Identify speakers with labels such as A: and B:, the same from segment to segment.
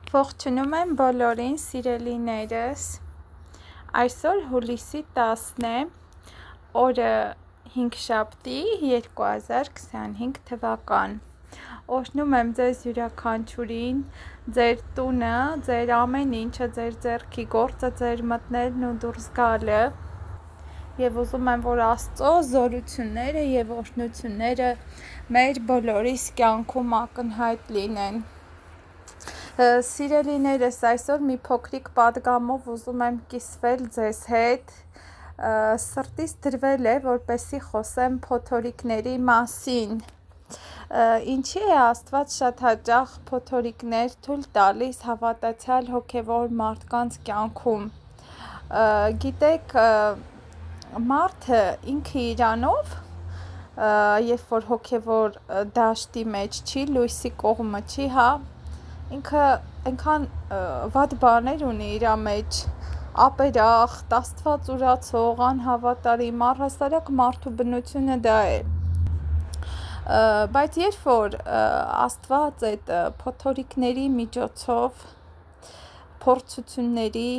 A: Ողջունում եմ բոլորին, սիրելիներս։ Այսօր հուլիսի 10-ն է, օրը հինգշաբթի 2025 թվական։ Օրհնում եմ ձեզ յուրաքանչյուրին, ձեր տունը, ձեր ամեն ինչը, ձեր ձեռքի գործը, ձեր մտնելն ու դուրս գալը, եւ ուզում եմ, որ Աստծո զորությունները եւ օրհնությունները մեր բոլորիս կյանքում ակնհայտ լինեն։ Սիրելիներս, այսօր մի փոքրիկ պատգամով ուզում եմ կիսվել ձեզ հետ, սրտիս դրվել է, որպեսզի խոսեմ փոթորիկների մասին։ Ինչի է Աստված շատ հաճախ փոթորիկներ թույլ տալիս հավատացյալ հոգևոր մարդկանց կյանքում։ Գիտեք, մարդը ինքը իրանով, երբ որ հոգևոր դաշտի մեջ չի, լույսի կողմը չի, ինքը այնքան վատ բաներ ունի իր մեջ, ապերախտ, Աստված ուրացող, անհավատարիմ, առհասարակ մարդու բնությունը դա է։ Բայց երբ որ Աստված այդ փոթորիկների միջոցով, փորձությունների,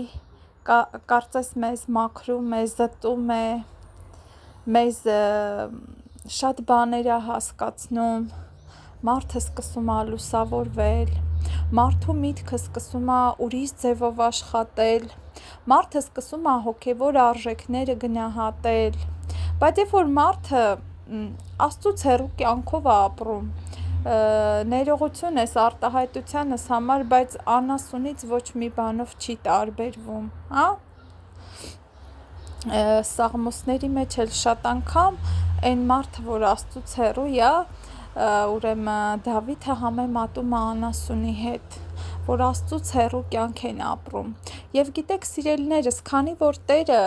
A: կարծես մեզ մաքրում է, զտում է, մեզ շատ բաներ է հասկացնում, մարդը սկսում է լուսավորվել, մարդու միտքը սկսում է ուրիշ ձևով աշխատել, մարդը սկսում է հոգևոր արժեքները գնահատել, բայց երբ որ մարդը Աստծուց հեռու կյանքով է ապրում, ներողություն ես արտահայտությանս համար, բայց անասունից ոչ մի բանով չի տարբերվում, Սաղմոսների մեջ էլ շատ անգամ այն մարդը, որ Աստծուց հեռու է, ուրեմն Դավիթը համեմատում է անասունի հետ, որ Աստծուց հեռու կյանք են ապրում։ Եվ գիտեք, սիրելիներս, քանի որ Տերը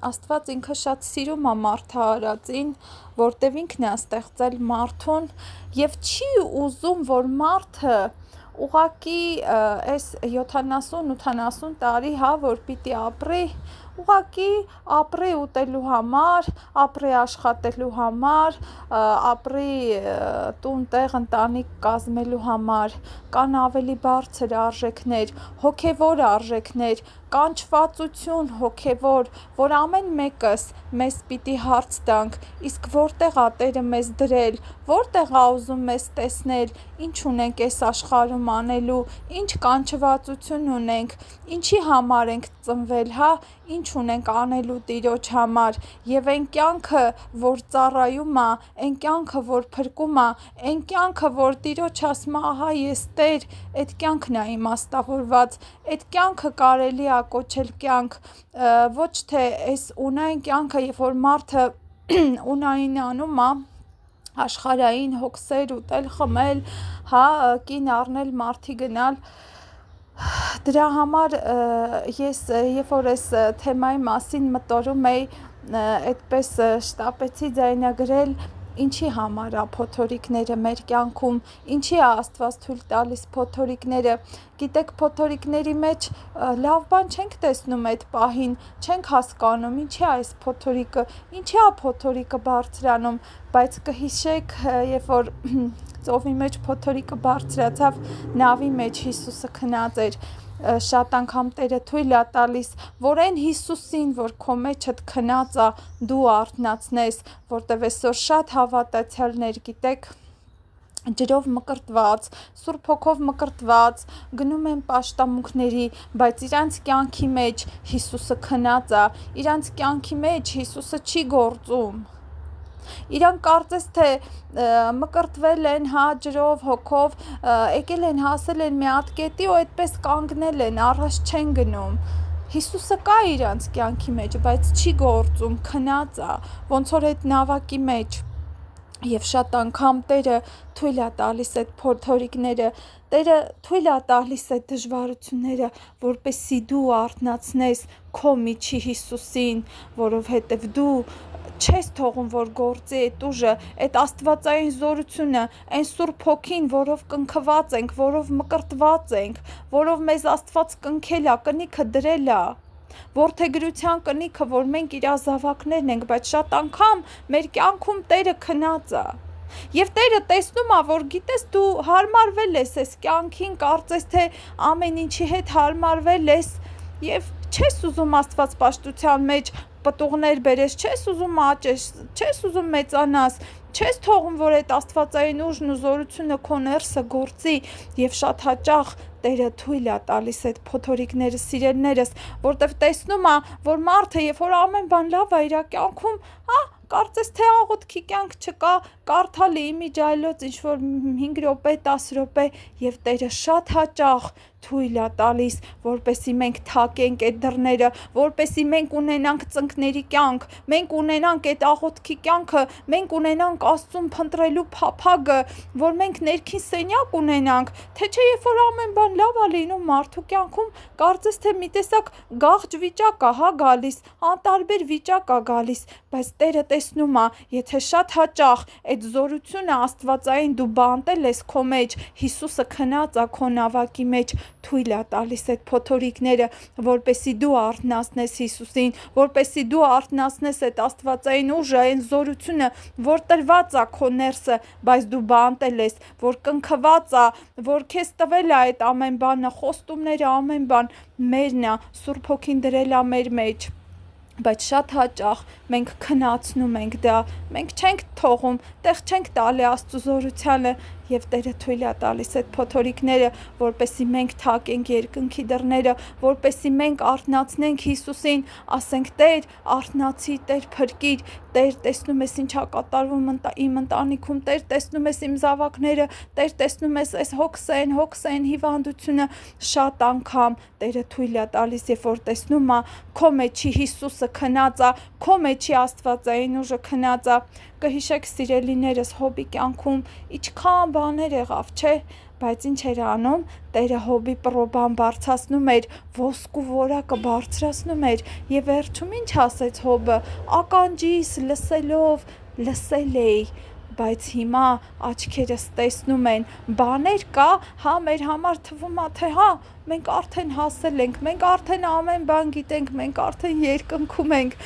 A: Աստված ինքը շատ սիրում է մարդահարածին, որտև ինքն է ստեղծել մարդուն եւ չի ուզում, որ մարդը ուղակի այս 70-80 տարի, որ պիտի ապրի, ուղակի ապրի ուտելու համար, ապրի աշխատելու համար, ապրի տուն, տեղ, ընտանիք կազմելու համար, կան ավելի բարձր արժեքներ, հոգևոր արժեքներ, կանչվածություն հոգևոր, որ ամեն մեկս մեզ պիտի հարց տանք, իսկ որտեղ է Տերը մեզ դրել, որտեղ է ուզում մեզ տեսնել, ինչ ունենք այս աշխարհում անելու, ինչ կանչվածություն ունենք, ինչի համար ենք ծնվել, ինչ ունենք անելու Տիրոջ համար, եւ այն կյանքը, որ ծառայում է, այն կյանքը, որ փրկում է, այն կյանքը, որ Տիրոջ ասում է, ահա ես Տեր, այդ կյանքն է իմաստավորված, այդ կյանքը կարելի է կոչել կյանք, ոչ թե այս ունայն կյանքը, երբ որ մարդը ունային անում է, աշխարհային հոգսեր ուտել, խմել, կին առնել, մարդի գնալ, դրա համար ես երբ որ այս թեմայի մասին մտորում էի, այդպես շտապեցի ձայնագրել, ինչի համար է փոթորիկները մեր կյանքում, ինչի է Աստված թույլ տալիս փոթորիկները, գիտեք, փոթորիկների մեջ լավ բան չենք տեսնում այդ պահին, չենք հասկանում, ինչի է այս փոթորիկը, ինչի է փոթորիկը բարձրանում, բայց կհիշեք, երբ որ ծովի մեջ փոթորիկը բարձրացավ, նավի մեջ Հիսուսը քնած էր, շատ անգամ Տերը թույլ է տալիս, որ այն Հիսուսին, որ քո մեջդ քնած է, դու արթնացնես, որտև այսօր շատ հավատացյալներ, գիտեք, ջրով մկրտված, Սուրբ Հոգով մկրտված, գնում են պաշտամունքների, բայց իրանց կյանքի մեջ Հիսուսը քնած է, իրանց կյանքի մեջ Հիսուսը չի գործում։ Իրանք կարծես թե մկրտվել են, ջրով, հոգով, եկել են, հասել են մի հատ կետի ու այդպես կանգնել են, առաջ չեն գնում։ Հիսուսը կա իրանց կյանքի մեջ, բայց չի գործում, քնած է, ոնց որ այդ նավակի մեջ։ Եվ շատ անգամ Տերը թույլ է տալիս այդ փոթորիկները, Տերը թույլ է տալիս այդ դժվարությունները, որպեսզի դու արթնացնես քո միջի Հիսուսին, որովհետև դու չես թողում, որ գործի այդ ուժը, այդ աստվածային զորությունը, այն Սուրբ Հոգին, որով կնքված ենք, որով մկրտված ենք, որով մեզ Աստված կնքել է, կնիքը դրել է, որդեգրության կնիքը, որ մենք իր զավակներն ենք, բայց շատ անգամ մեր կյանքում Տերը քնած է, Եվ Տերը տեսնում է, որ գիտես դու հարմարվել ես այս կյանքին, կարծես թե ամեն ինչի հետ հարմարվել ես եւ չես ուզում Աստված պաշտության մեջ պտուղներ բերես, չես ուզում աճես, չես ուզում մեծանաս, չես թողում, որ այդ աստվածային ուժն ու զորությունը քո ներսը գործի եւ շատ հաճախ Տերը թույլ է տալիս այդ փոթորիկները, սիրելիներս, որտեվ տեսնում է, որ մարդը, երբ որ ամեն բան լավ է իր կյանքում, կարծես թե աղոթքի կյանք չկա, կարդալի իմիջայլոց ինչ-որ 5 րոպե, 10 րոպե եւ Տերը շատ հաճախ թույլ է տալիս, որպեսի մենք թակենք այդ դռները, որպեսի մենք ունենանք ծնկների կյանք, մենք ունենանք այդ աղոթքի կյանքը, մենք ունենանք Աստծուն փնտրելու փափագը, որ մենք ներքին սենյակ ունենանք, թե չէ երբ որ ամեն բան լավ է լինում մարդու կյանքում, կարծես թե մի տեսակ գաղջ վիճակ է գալիս, անտարբեր վիճակ է գալիս, բայց Տերը տեսնում է, եթե շատ հաճախ այդ զորությունը աստվածային դու բանտել ես քո մեջ, Հիսուսը քնած է քո նավակի մեջ, թույլ է տալիս այդ փոթորիկները, որպեսի դու արթնացնես Հիսուսին, որպեսի դու արթնացնես այդ աստվածային ուժը, այն զորությունը, որ տրված է քո ներսը, բայց դու բանտել ես, որ կնքված է, որ քեզ տվել է այդ ամեն բանը, խոստումները, ամեն բան մերն է, Սուրբ Հոգին դրել է մեր մեջ, բայց շատ հաճախ մենք քնացնում ենք դա, մենք չենք թողում, տեղ չենք տալի Աստծո զորությանը եւ Տերը թույլ է տալիս այդ փոթորիկները, որպեսի մենք թակենք երկնքի դռները, որպեսի մենք արթնացնենք Հիսուսին, ասենք Տեր, արթնացի, Տեր փրկիր, Տեր տեսնում ես ինչա կատարվում իմ ընտանիքում, Տեր տեսնում ես իմ զավակները, Տեր տեսնում ես այս հոգսեն հիվանդությունը, շատ անգամ Տերը թույլ է տալիս, երբ որ տեսնում է քո մեջի Հիսուսը քնած է, քո մեջի աստվածային ուժը քնած է, կհիշեք սիրելիներս Հոբի կյանքում ինչքան բաներ եղավ, չէ, բայց ինչ էր անում, Տերը Հոբի պրոբան բարձրացնում էր, ոսկու որակը բարձրացնում էր եւ վերջում ինչ ասեց Հոբը, ականջիս լսելով լսել էի, բայց հիմա աչքերս տեսնում են, բաներ կա, մեր համար թվում է, թե մենք արդեն հասել ենք, մենք արդեն ամեն բան գիտենք, մենք արդեն երկնքում ենք,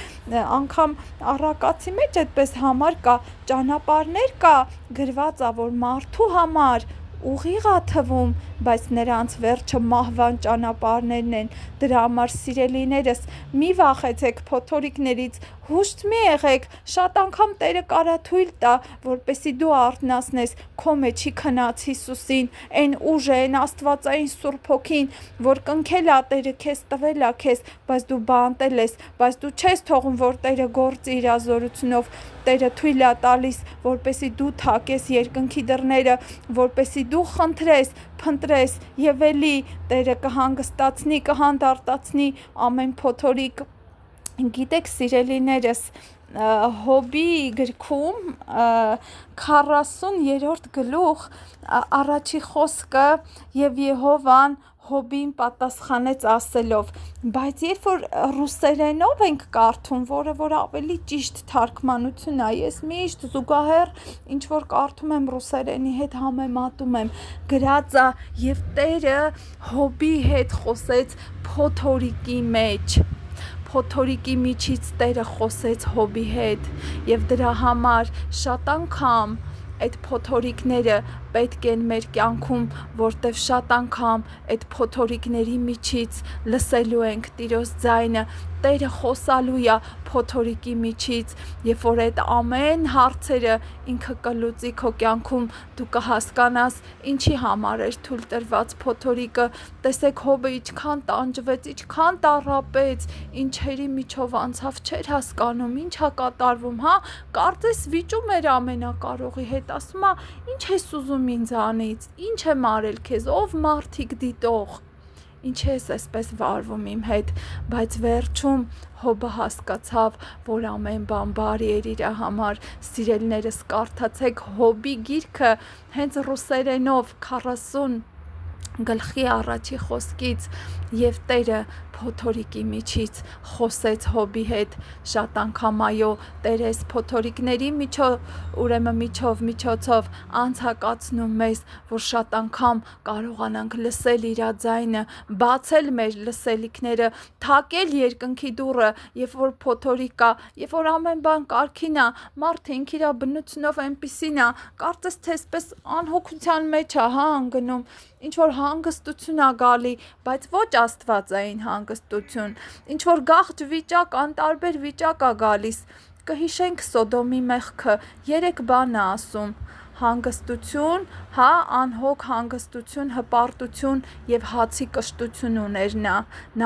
A: անգամ առակացի մեջ այդպես համար կա, ճանապարհներ կա, գրված է, որ մարդու համար ուղիղ է թվում, բայց նրանց վերջը մահվան ճանապարհներն են, դրա համար սիրելիներս մի վախեցեք փոթորիկներից, հուշտ մի եղեք, շատ անգամ Տերը կարա թույլ տա, որպեսի դու արթնացնես քո մեջի քնած Հիսուսին, այն ուժը, այն աստվածային Սուրբ Հոգին, որ կնքել է Տերը քեզ, տվել է քեզ, բայց դու բանտել ես, բայց դու չես թողում, որ Տերը գործի իր զորությունով, Տերը թույլ է տալիս, որպեսի դու թակես երկնքի դռները, որպեսի դու խնդրես, փնտրես եւ էլի Տերը կհանգստացնի, կհանդարտացնի ամեն փոթորիկ։ Գիտեք սիրելիներս, Հոբի գրքում 40-րդ գլուխ առաջի խոսքը եւ Եհովան Հոբին պատասխանեց ասելով, բայց երբ որ ռուսերենով ենք կարդում, որը որ ավելի ճիշտ թարգմանություն է, ես միշտ զուգահեռ ինչ որ կարդում եմ ռուսերենի հետ համեմատում եմ, գրած է եւ Տերը Հոբի հետ խոսեց փոթորիկի մեջ, փոթորիկի միջից Տերը խոսեց Հոբի հետ եւ դրա համար շատ անգամ այդ փոթորիկները պետք են մեր կյանքում, որտեվ շատ անգամ այդ փոթորիկների միջից լսելու ենք Տիրոջ ձայնը, Տերը խոսալու է փոթորիկի միջից, երբ որ այդ ամեն հարցերը ինքը կլուծի քո կյանքում, դու կհասկանաս ինչի համար էր թույլ տրված փոթորիկը, տեսեք Հոբը ինչքան տանջվեց, ինչքան տառապեց, ինչերի միջով անցավ, չէր հասկանում, ինչ է կատարվում, կարծես վիճում էր ամենակարողի հետ, ասում է, ինչ ես ուզում ինձանից, ինչ եմ արել քեզ, ով մարդիկ դիտող, ինչ ես այսպես վարվում իմ հետ, բայց վերջում Հոբը հասկացավ, որ ամեն բան բարի էր իր համար, սիրելիներս կարդացեք Հոբի գիրքը հենց ռուսերենով 40 գլխի առաջի խոսքից եւ Տերը փոթորիկի միջից խոսեց Հոբի հետ շատ անգամ այո Տերը այս փոթորիկների միջոցով անցակացնում մեզ որ շատ անգամ կարողանանք լսել իր ձայնը բացել մեր լսելիքները թակել երկնքի դուռը երբ որ փոթորիկ կա երբ որ ամեն բան կարգին է մարդը ինք իր բնությունով այնպիսին է կարծես թե այսպես անհոգության մեջ է ընկնում ինչ որ հանգստություն է գալի, բայց ոչ աստվածային հանգստություն, ինչ որ գաղջ վիճակ, անտարբեր վիճակ է գալիս, կհիշենք Սոդոմի մեղքը, 3 բան է ասում, հանգստություն, անհոգ հանգստություն, հպարտություն եւ հացի կշտություն ուներ նա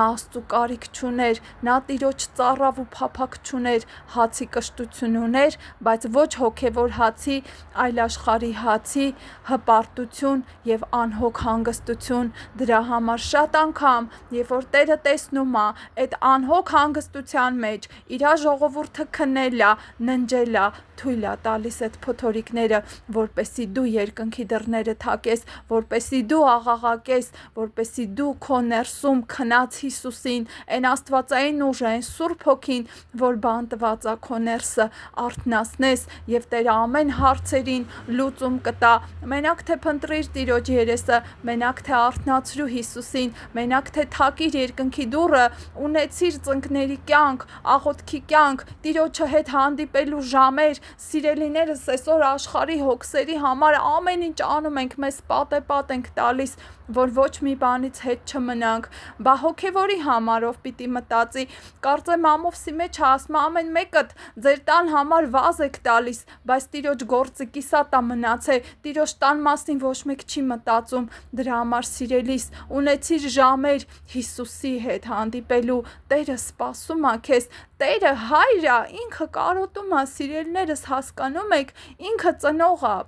A: Աստծու կարիք չուներ, նա Տիրոջ ծառավ ու փափակ չուներ, հացի կշտություն ուներ, բայց ոչ հոգեվոր հացի, այլ աշխարհի հացի, հպարտություն եւ անհոգ հանգստություն, դրա համար շատ անգամ, երբ որ Տերը տեսնում է այդ անհոգ հանգստության մեջ իր ժողովուրդը քնել է, ննջել է, թույլ է տալիս այդ փոթորիկները, որպեսի դու երկնքի դռները թակես, որպեսի դու աղաղակես, որպեսի դու քո ներսում քնած Հիսուսին, այն աստվածային ուժը, այն Սուրբ Հոգին, որ բանտված է քո ներսը, արթնացնես եւ Տերը ամեն հարցերին լուծում կտա։ Մենակ թե փնտրիր Տիրոջ երեսը, մենակ թե արթնացրու Հիսուսին, մենակ թե թակիր երկնքի դուռը, ունեցիր ծնկների կյանք, աղոթքի կյանք, Տիրոջը հետ հանդիպելու ժամեր, սիրելիներս այսօր աշխարհի հոգսերի համար ամեն ինչ անում ենք, մեզ պատեպատ ենք տալիս, որ ոչ մի բանից հետ չմնանք, բա հոգևորի համար ով պիտի մտածի, կարծեմ ամովսի մեջ ասում ամեն մեկդ ձեր տան համար վազ եք տալիս, բայց Տիրոջ գործը կիսատ է մնացել, Տիրոջ տան մասին ոչ մեկ չի մտածում, դրա համար սիրելիս, ունեցիր ժամեր Հիսուսի հետ հանդիպելու, Տերը սպասում է քեզ, Տերը հայր է, ինքը կարոտում է, սիրելիներս հասկանում եք, ինքը ծնող է,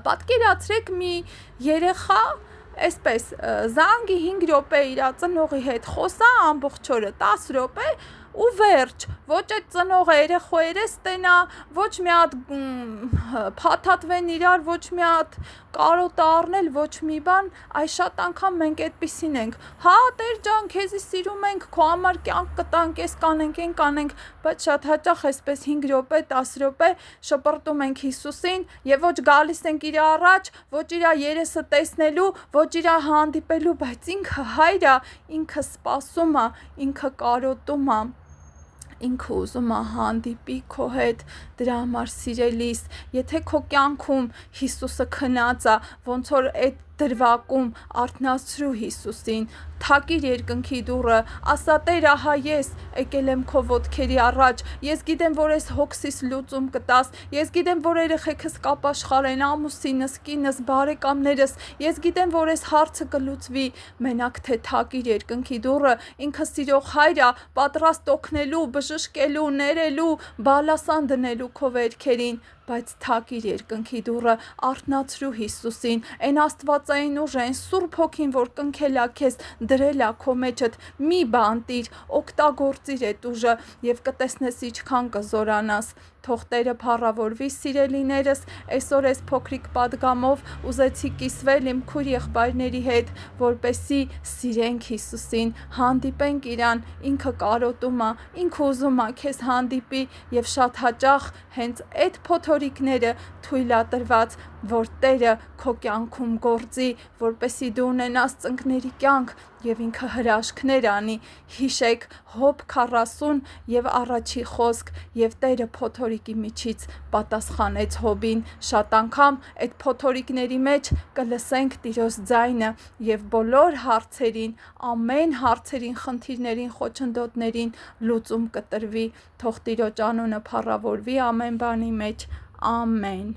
A: պատկերացրեք մի երեխա, այսպես զանգի 5 րոպե իր ծնողի հետ խոսա ամբողջ օրը 10 րոպե ու վերջ, ոչ այդ ծնողը երեխոները ստենա, ոչ մի հատ փաթաթվեն իրար, ոչ մի հատ կարոտ առնել, ոչ մի բան, այ շատ անգամ մենք այդպիսին ենք, Տեր ջան, քեզի սիրում ենք, քո համար կյանք կտանք, այս կանենք, այն կանենք, բայց շատ հաճախ այսպես 5 րոպե, 10 րոպե շպրտում ենք Հիսուսին եւ ոչ գալիս ենք իր առաջ, ոչ իր երեսը տեսնելու, ոչ իր հանդիպելու, բայց ինքը հայր է, ինքը սպասում է, ինքը կարոտում է, ինքը ուզում է հանդիպի քո հետ, դրա համար սիրելիս, եթե քո կյանքում Հիսուսը քնած է, ոնց որ այդ դրվագում արթնացրու Հիսուսին, թակիր երկնքի դուռը, ասա Տեր, ահա ես եկել եմ քո ոտքերի առաջ, ես գիտեմ, որ այս հոգսիս լուծում կտաս, ես գիտեմ, որ երեխեքս կապաշխարեն, ամուսինս, կինս, բարեկամներս, ես գիտեմ, որ այս հարցը կլուծվի, մենակ թե թակիր երկնքի դուռը, ինքը սիրող հայր է, պատրաստ օգնելու, բժշկելու, ներելու, բալասան դնելու քո վերքերին, բայց թակիր երկնքի դուռը, արթնացրու Հիսուսին, այն աստվածային ուժը, այն Սուրբ Հոգին, որ կնքել է քեզ, դրել է քո մեջդ, մի բանտիր, օգտագործիր այդ ուժը եւ կտեսնես ինչքան կզորանաս, թող Տերը փառավորվի, սիրելիներս, այսօր այս փոքրիկ պատգամով ուզեցի կիսվել իմ քույր եղբայրների հետ, որպեսզի սիրենք Հիսուսին, հանդիպենք իրան, ինքը կարոտում է, ինքը ուզում է քեզ հանդիպի եւ շատ հաճախ հենց այդ փոթորիկները թույլ է տրված, որ Տերը քո կյանքում գործի, որպեսզի դու ունենաս ծնկների կյանք եւ ինքը հրաշքներ անի, հիշեք Հոբ 40 եւ առաջի խոսք եւ Տերը փոթորիկի միջից պատասխանեց Հոբին, շատ անգամ այդ փոթորիկների մեջ կլսենք Տիրոջ ձայնը եւ բոլոր հարցերին, ամեն հարցերին, խնդիրներին, խոչընդոտներին լուծում կտրվի, թող Տիրոջ անունը փառավորվի ամեն բանի մեջ, ամեն